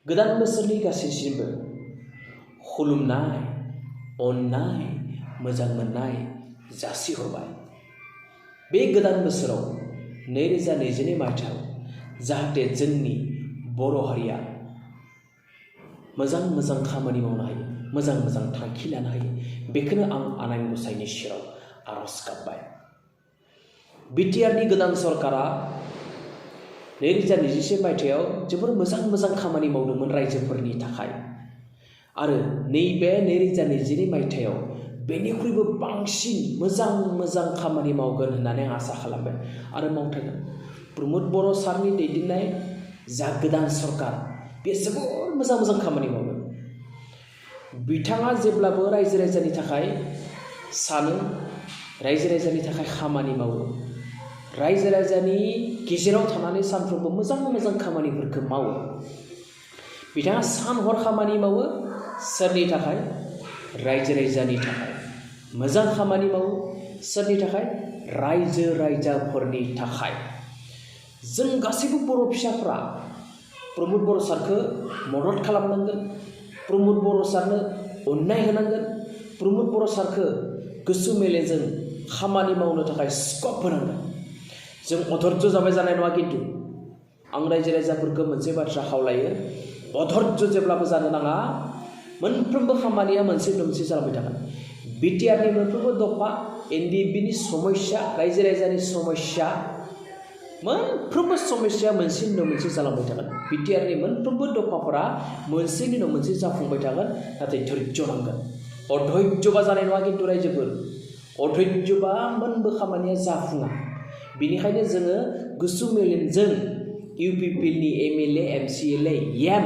गोदान बोसोरनि गासैसिमबो खुलुमनाय अननाय मोजां मोननाय जासिहरबाय। बे गोदान बोसोराव 2022 मायथाइयाव जाहाथे जोंनि बर' हारिया मोजां मोजां खामानि मावनो हायो, मोजां मोजां थांखि लानो हायो, बेखौनो आं आनान गसाइनि सेराव आरज गाबबाय। बिटिआरनि गोदान सरकारा 2021 मायथाइयाव जोबोर मोजां मोजां खामानि मावदोंमोन रायजोफोरनि थाखाय आरो नैबे 2022 मायथाइयाव बेनिख्रुइबो बांसिन मोजां मोजां खामानि मावगोन होननानै आं आसा खालामबाय आरो मावथारगोन। प्रमद बर' सारनि दैदेननाय जा गोदान सरकार बे जोबोर मोजां मोजां खामानि मावगोन। बिथाङा जेब्लाबो रायजो राजानि थाखाय सानो, रायजो राजानि थाखाय खामानि मावो, रायजो राजानि गेजेराव थानानै सानफ्रोमबो मोजां मोजां खामानिफोरखौ मावो। बिथाङा सान हर खामानि मावो। सोरनि थाखाय? रायजो राजानि थाखाय मोजां खामानि मावो। सोरनि थाखाय? रायजो राजाफोरनि थाखाय। जों गासैबो बर' फिसाफ्रा प्रमद बर' सारखौ मदद खालामनांगोन, प्रमद बर' सारनो अननाय होनांगोन, प्रमद बर' सारखौ गोसो मेलेजों खामानि मावनो थाखाय स्कप होनांगोन। जों अधर्ज जाबाय जानाय नङा। खिन्थु आं रायजो राजाफोरखौ मोनसे बाथ्रा खावलायो, अधर्ज जेब्लाबो जानो नाङा। मोनफ्रोमबो खामानिया मोनसे मोनसे जालांबाय थागोन। बिटिआरनि मोनफ्रोमबो दफा, एनडिएफबिनि समस्या, रायजो राजानि समस्या, मोनफ्रोमबो समस्या मोनसेनि उनाव मोनसे जालांबाय थागोन। बिटिआरनि मोनफ्रोमबो दफाफोरा मोनसेनि उनाव मोनसे जाफुंबाय थागोन। नाथाय धैर्य नांगोन। अधैर्यबा जानाय नङा। खिन्थु रायजोफोर अधैर्यबा मोनबो खामानिया जाफुङा। बेनिखायनो जोङो गोसो मेलेमजों इउपिपिएलनि एमएलए, एमसिएलए, एम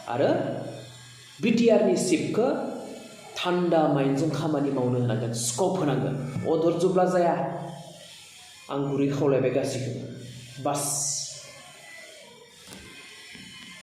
आरो बिटिआरनि चिफखौ थान्दा माइन्डजों खामानि मावनो होनांगोन, स्कप होनांगोन। अधर्जब्ला जाया। आं गुरै खावलायबाय गासैखौबो। बास।